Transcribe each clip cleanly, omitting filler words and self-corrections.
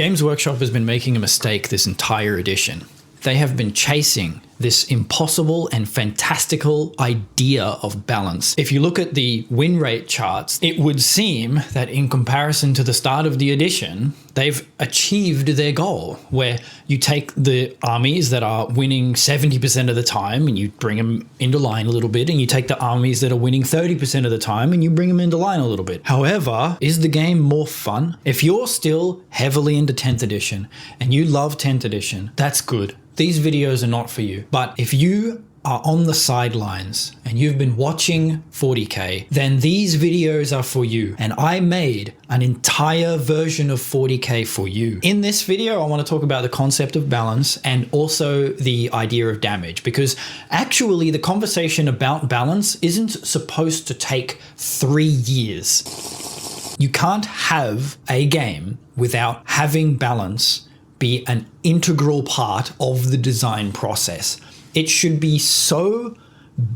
Games Workshop has been making a mistake this entire edition. They have been chasing this impossible and fantastical idea of balance. If you look at the win rate charts, it would seem that in comparison to the start of the edition, they've achieved their goal, where you take the armies that are winning 70% of the time and you bring them into line a little bit, and you take the armies that are winning 30% of the time and you bring them into line a little bit. However, is the game more fun? If you're still heavily into 10th edition and you love 10th edition, that's good. These videos are not for you. But if you are on the sidelines and you've been watching 40k, then these videos are for you. And I made an entire version of 40k for you. In this video, I want to talk about the concept of balance and also the idea of damage, because actually the conversation about balance isn't supposed to take 3 years. You can't have a game without having balance be an integral part of the design process. It should be so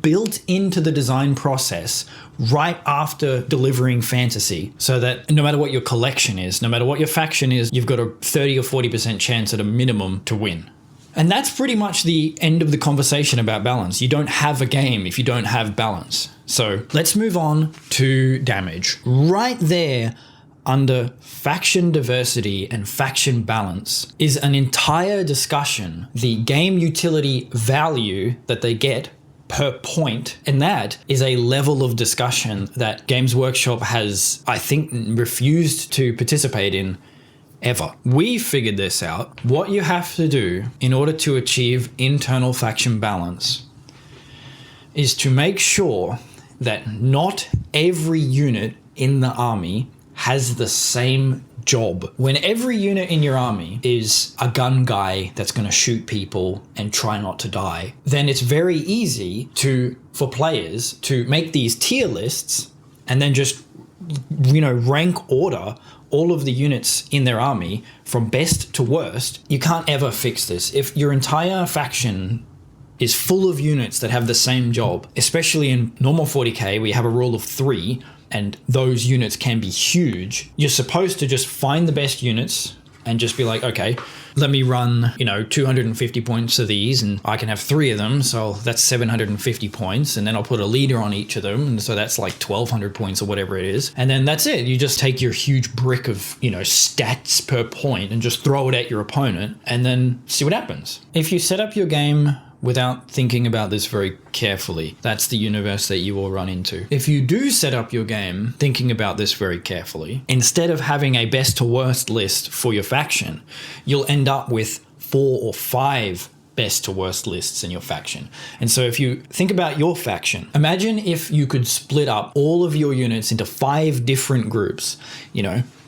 built into the design process right after delivering fantasy, so that no matter what your collection is, no matter what your faction is, you've got a 30 or 40% chance at a minimum to win. And that's pretty much the end of the conversation about balance. You don't have a game if you don't have balance. So let's move on to damage. Right there, under faction diversity and faction balance, is an entire discussion, the game utility value that they get per point, and that is a level of discussion that Games Workshop has, I think, refused to participate in ever. We figured this out. What you have to do in order to achieve internal faction balance is to make sure that not every unit in the army has the same job. When every unit in your army is a gun guy that's going to shoot people and try not to die, then it's very easy for players to make these tier lists and then just, rank order all of the units in their army from best to worst. You can't ever fix this. If your entire faction is full of units that have the same job, especially in normal 40k, we have a rule of 3, and those units can be huge. You're supposed to just find the best units and just be like, okay, let me run, 250 points of these, and I can have 3 of them, so that's 750 points, and then I'll put a leader on each of them, and so that's like 1200 points or whatever it is. And then that's it. You just take your huge brick of, stats per point and just throw it at your opponent and then see what happens. If you set up your game without thinking about this very carefully, that's the universe that you will run into. If you do set up your game thinking about this very carefully, instead of having a best to worst list for your faction, you'll end up with 4 or 5 best to worst lists in your faction. And so if you think about your faction, imagine if you could split up all of your units into 5 different groups.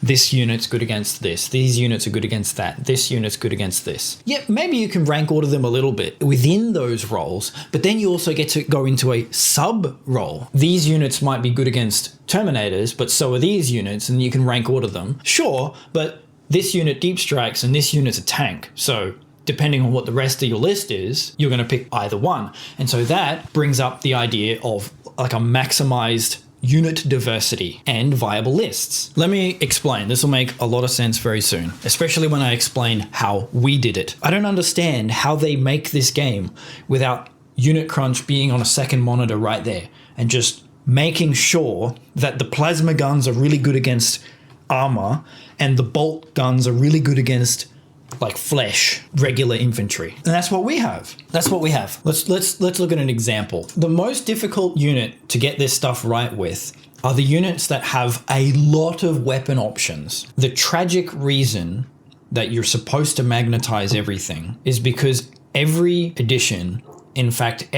This unit's good against this, these units are good against that, this unit's good against this. Yeah, maybe you can rank order them a little bit within those roles, but then you also get to go into a sub role. These units might be good against Terminators, but so are these units, and you can rank order them. Sure, but this unit deep strikes and this unit's a tank, so depending on what the rest of your list is, you're going to pick either one. And so that brings up the idea of like a maximized unit diversity and viable lists. Let me explain. This will make a lot of sense very soon, especially when I explain how we did it. I don't understand how they make this game without Unit Crunch being on a second monitor right there and just making sure that the plasma guns are really good against armor and the bolt guns are really good against like flesh, regular infantry. And that's what we have. That's what we have. Let's look at an example. The most difficult unit to get this stuff right with are the units that have a lot of weapon options. The tragic reason that you're supposed to magnetize everything is because every edition, in fact,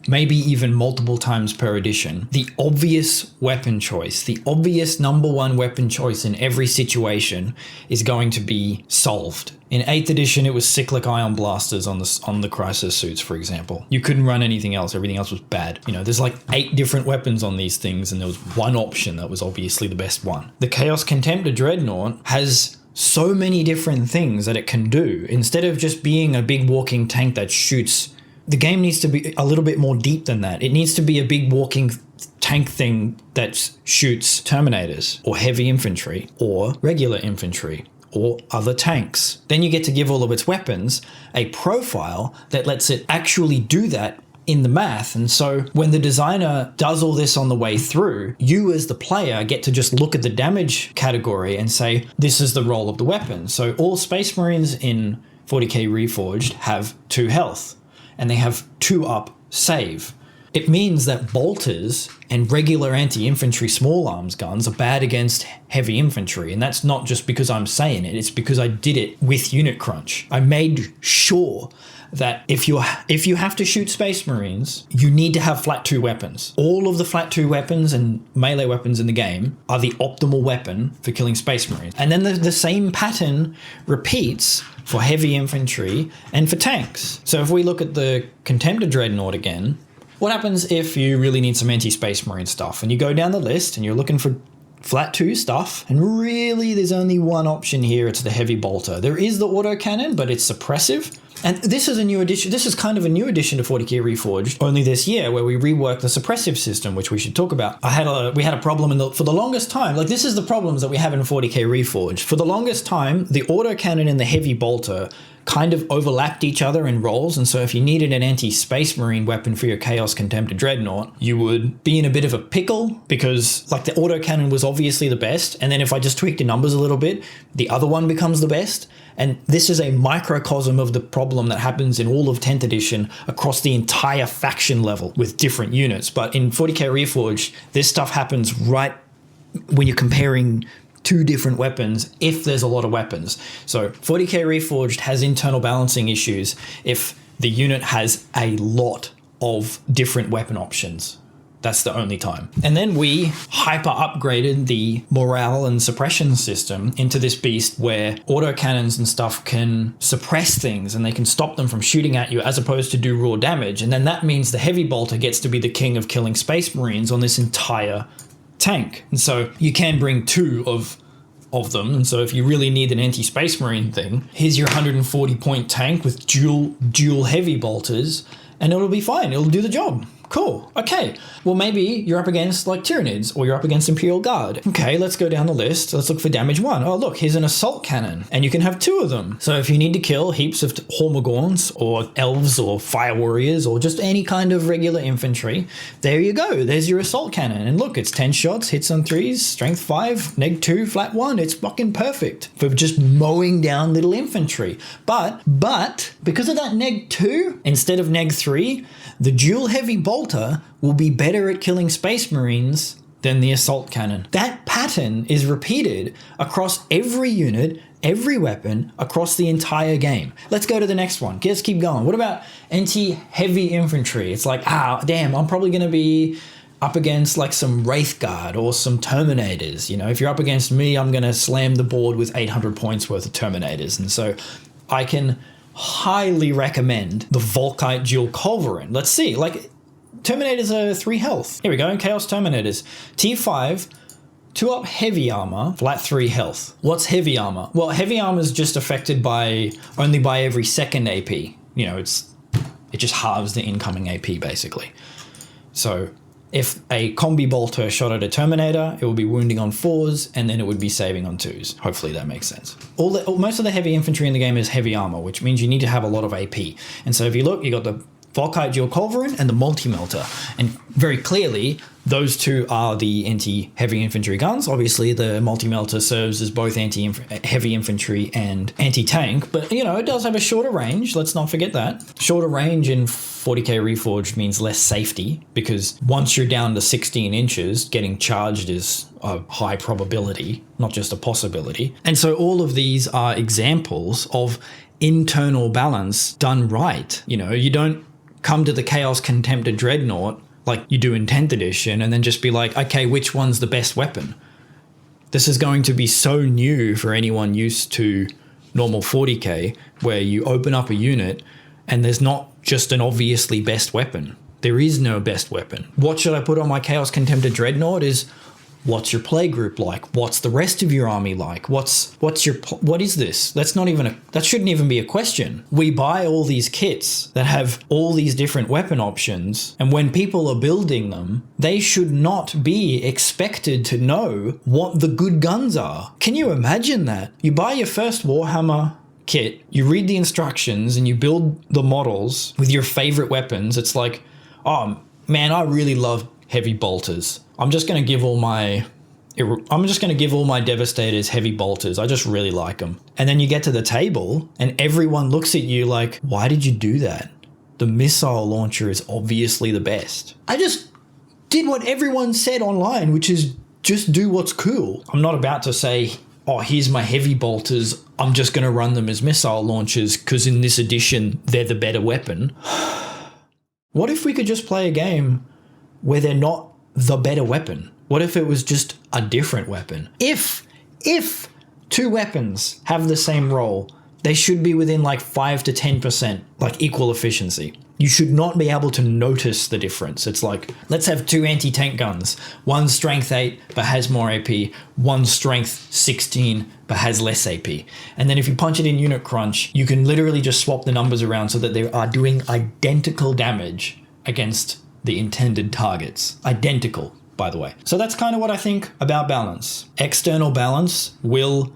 maybe even multiple times per edition, the obvious weapon choice, the obvious number one weapon choice in every situation is going to be solved. In 8th edition, it was cyclic ion blasters on the crisis suits, for example. You couldn't run anything else. Everything else was bad. There's like 8 different weapons on these things, and there was one option that was obviously the best one. The Chaos Contemptor Dreadnought has so many different things that it can do. Instead of just being a big walking tank that shoots, the game needs to be a little bit more deep than that. It needs to be a big walking tank thing that shoots Terminators or heavy infantry or regular infantry or other tanks. Then you get to give all of its weapons a profile that lets it actually do that in the math. And so when the designer does all this on the way through, you as the player get to just look at the damage category and say, this is the role of the weapon. So all Space Marines in 40k Reforged have 2 health, and they have 2 up save. It means that bolters and regular anti-infantry small arms guns are bad against heavy infantry. And that's not just because I'm saying it, it's because I did it with Unit Crunch. I made sure that if you have to shoot Space Marines, you need to have flat 2 weapons. All of the flat 2 weapons and melee weapons in the game are the optimal weapon for killing Space Marines. And then the same pattern repeats for heavy infantry and for tanks. So if we look at the Contemptor Dreadnought again, what happens if you really need some anti-Space Marine stuff and you go down the list and you're looking for flat 2 stuff, and really there's only one option here, it's the heavy bolter. There is the autocannon, but it's suppressive. And this is a new addition. This is kind of a new addition to 40k Reforged only this year, where we reworked the suppressive system, which we should talk about. We had a problem for the longest time. Like, this is the problems that we have in 40k Reforged. For the longest time, the autocannon and the heavy bolter kind of overlapped each other in roles, and so if you needed an anti-Space Marine weapon for your Chaos Contemptor Dreadnought, you would be in a bit of a pickle, because like the autocannon was obviously the best, and then if I just tweak the numbers a little bit, the other one becomes the best. And this is a microcosm of the problem that happens in all of 10th edition across the entire faction level with different units. But in 40k Reforged, this stuff happens right when you're comparing 2 different weapons, if there's a lot of weapons. So 40k Reforged has internal balancing issues if the unit has a lot of different weapon options. That's the only time. And then we hyper upgraded the morale and suppression system into this beast where autocannons and stuff can suppress things and they can stop them from shooting at you as opposed to do raw damage. And then that means the heavy bolter gets to be the king of killing Space Marines on this entire tank. And so you can bring 2 of them. And so if you really need an anti-Space Marine thing, here's your 140 point tank with dual heavy bolters, and it'll be fine. It'll do the job. Cool. Okay. Well, maybe you're up against like Tyranids or you're up against Imperial Guard. Okay, let's go down the list. Let's look for damage 1. Oh, look, here's an assault cannon and you can have 2 of them. So if you need to kill heaps of Hormigorns or elves or fire warriors or just any kind of regular infantry, there you go. There's your assault cannon. And look, it's 10 shots, hits on 3s, strength 5, neg 2, flat 1. It's fucking perfect for just mowing down little infantry. But because of that neg 2 instead of neg 3, the dual heavy bolter will be better at killing Space Marines than the assault cannon. That pattern is repeated across every unit, every weapon, across the entire game. Let's go to the next one. Let's keep going. What about anti-heavy infantry? It's like, damn, I'm probably going to be up against like some Wraith Guard or some Terminators. You know, if you're up against me, I'm going to slam the board with 800 points worth of Terminators. And so I can highly recommend the Volkite Dual Culverin. Let's see, like Terminators are 3 health. Here we go, Chaos Terminators. Tier 5, 2 up heavy armor, flat 3 health. What's heavy armor? Well, heavy armor is just affected only by every second AP. You know, it just halves the incoming AP basically. So if a combi bolter shot at a Terminator, it will be wounding on 4s, and then it would be saving on 2s. Hopefully that makes sense. Most of the heavy infantry in the game is heavy armor, which means you need to have a lot of AP. And so if you look, you got the Volkite Dual Culverin and the Multi-Melter. And very clearly, those 2 are the anti-heavy infantry guns. Obviously, the Multi-Melter serves as both anti-heavy infantry and anti-tank, but, you know, it does have a shorter range. Let's not forget that. Shorter range in 40k Reforged means less safety, because once you're down to 16 inches, getting charged is a high probability, not just a possibility. And so all of these are examples of internal balance done right. You know, you don't come to the Chaos Contemptor Dreadnought like you do in 10th edition and then just be like, okay, which one's the best weapon? This is going to be so new for anyone used to normal 40k, where you open up a unit and there's not just an obviously best weapon. There is no best weapon. What should I put on my Chaos Contemptor Dreadnought is What's your playgroup like? What's the rest of your army like? What is this? That shouldn't even be a question. We buy all these kits that have all these different weapon options, and when people are building them, they should not be expected to know what the good guns are. Can you imagine that? You buy your first Warhammer kit, you read the instructions, and you build the models with your favorite weapons. It's like, oh man, I really love heavy bolters. I'm just going to give all my Devastators heavy bolters. I just really like them. And then you get to the table and everyone looks at you like, why did you do that? The missile launcher is obviously the best. I just did what everyone said online, which is just do what's cool. I'm not about to say, oh, here's my heavy bolters. I'm just going to run them as missile launchers because in this edition, they're the better weapon. What if we could just play a game where they're not the better weapon? What if it was just a different weapon? If two weapons have the same role, they should be within like 5 to 10%, like equal efficiency. You should not be able to notice the difference. It's like, let's have two anti-tank guns. One strength 8 but has more AP, one strength 16 but has less AP. And then if you punch it in Unit Crunch, you can literally just swap the numbers around so that they are doing identical damage against the intended targets. Identical, by the way. So that's kind of what I think about balance. External balance will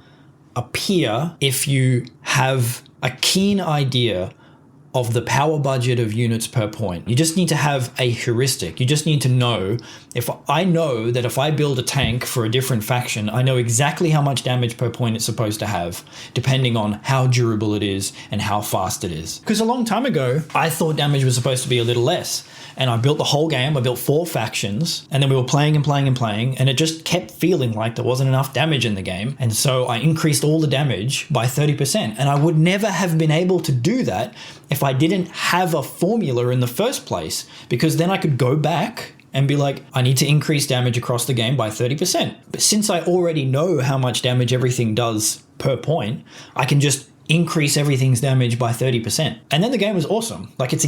appear if you have a keen idea of the power budget of units per point. You just need to have a heuristic. You just need to know, if I know that if I build a tank for a different faction, I know exactly how much damage per point it's supposed to have, depending on how durable it is and how fast it is. Because a long time ago, I thought damage was supposed to be a little less. And I built the whole game, I built 4 factions, and then we were playing and playing and playing, and it just kept feeling like there wasn't enough damage in the game. And so I increased all the damage by 30%. And I would never have been able to do that if I didn't have a formula in the first place, because then I could go back and be like, I need to increase damage across the game by 30%. But since I already know how much damage everything does per point, I can just increase everything's damage by 30%. And then the game was awesome. Like it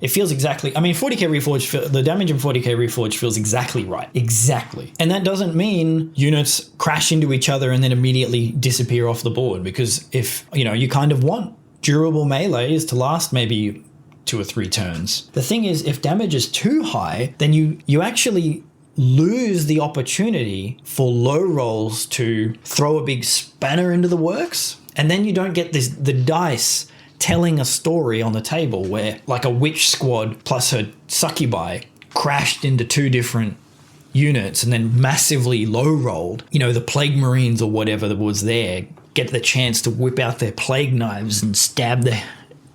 feels exactly, I mean, 40k Reforged, the damage in 40k Reforged feels exactly right. Exactly. And that doesn't mean units crash into each other and then immediately disappear off the board, because if, you kind of want durable melees to last maybe 2 or 3 turns. The thing is, if damage is too high, then you actually lose the opportunity for low rolls to throw a big spanner into the works. And then you don't get the dice telling a story on the table where like a witch squad plus her succubi crashed into 2 different units and then massively low rolled. The plague marines or whatever that was there get the chance to whip out their plague knives and stab the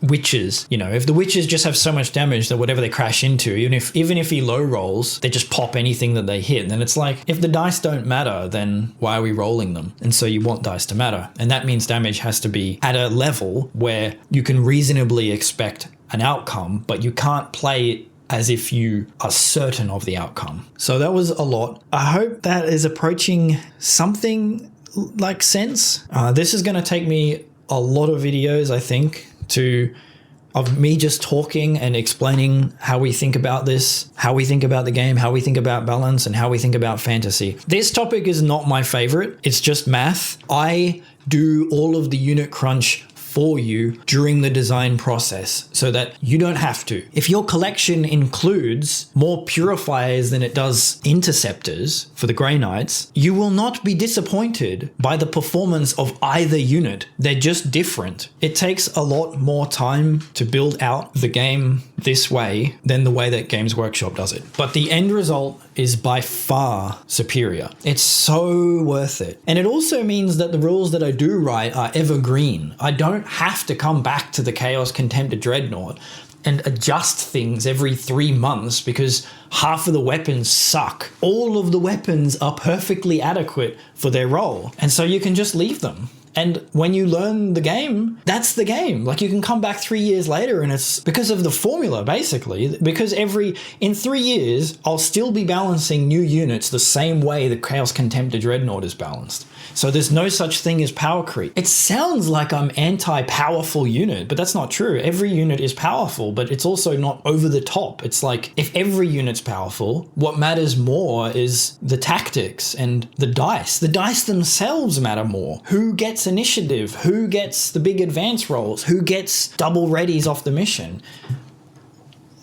witches. If the witches just have so much damage that whatever they crash into, even if he low rolls, they just pop anything that they hit. And then it's like, if the dice don't matter, then why are we rolling them? And so you want dice to matter. And that means damage has to be at a level where you can reasonably expect an outcome, but you can't play it as if you are certain of the outcome. So that was a lot. I hope that is approaching something like sense. This is going to take me a lot of videos, I think, of me just talking and explaining how we think about this, how we think about the game, how we think about balance, and how we think about fantasy. This topic is not my favorite. It's just math. I do all of the unit crunch for you during the design process so that you don't have to. If your collection includes more purifiers than it does interceptors for the Grey Knights, you will not be disappointed by the performance of either unit. They're just different. It takes a lot more time to build out the game this way than the way that Games Workshop does it. But the end result is by far superior. It's so worth it. And it also means that the rules that I do write are evergreen. I don't have to come back to the Chaos Contemptor Dreadnought and adjust things every 3 months because half of the weapons suck. All of the weapons are perfectly adequate for their role. And so you can just leave them. And when you learn the game, that's the game. Like you can come back 3 years later and it's because of the formula, basically. Because in 3 years, I'll still be balancing new units the same way the Chaos Contemptor Dreadnought is balanced. So there's no such thing as power creep. It sounds like I'm anti-powerful unit, but that's not true. Every unit is powerful, but it's also not over the top. It's like, if every unit's powerful, what matters more is the tactics and the dice. The dice themselves matter more. Who gets initiative? Who gets the big advance rolls? Who gets double readies off the mission?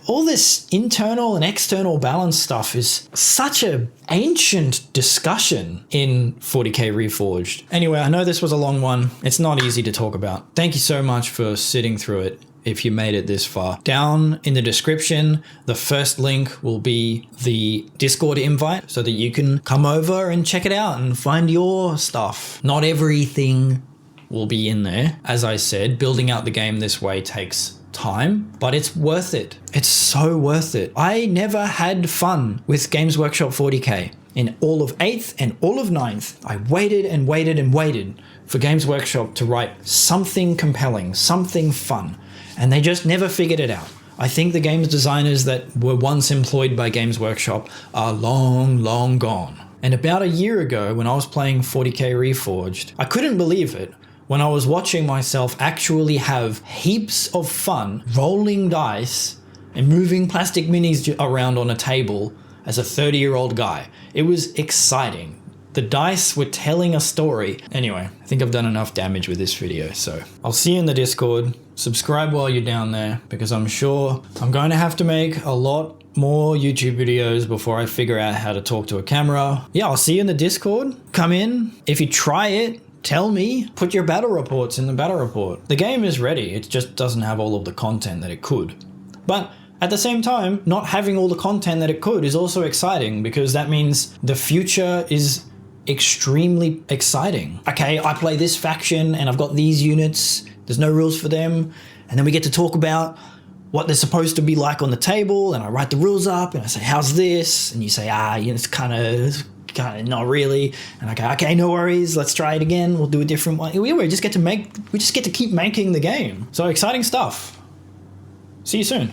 All this internal and external balance stuff is such an ancient discussion in 40k Reforged. Anyway, I know this was a long one. It's not easy to talk about. Thank you so much for sitting through it. If you made it this far. Down in the description, the first link will be the Discord invite so that you can come over and check it out and find your stuff. Not everything will be in there. As I said, building out the game this way takes time, but it's worth it. It's so worth it. I never had fun with Games Workshop 40k. In all of 8th and all of 9th, I waited and waited and waited for Games Workshop to write something compelling, something fun, and they just never figured it out. I think the games designers that were once employed by Games Workshop are long, long gone. And about a year ago, when I was playing 40k Reforged, I couldn't believe it when I was watching myself actually have heaps of fun rolling dice and moving plastic minis around on a table as a 30-year-old guy. It was exciting. The dice were telling a story. Anyway, I think I've done enough damage with this video, so I'll see you in the Discord. Subscribe while you're down there, because I'm sure I'm going to have to make a lot more YouTube videos before I figure out how to talk to a camera. Yeah, I'll see you in the Discord. Come in. If you try it, tell me. Put your battle reports in the battle report. The game is ready. It just doesn't have all of the content that it could. But at the same time, not having all the content that it could is also exciting, because that means the future is extremely exciting. Okay, I play this faction and I've got these units. There's no rules for them. And then we get to talk about what they're supposed to be like on the table, and I write the rules up and I say, how's this? And you say, it's kind of not really. And I go, okay, no worries, let's try it again, we'll do a different one. We just get to keep making the game. So exciting stuff. See you soon.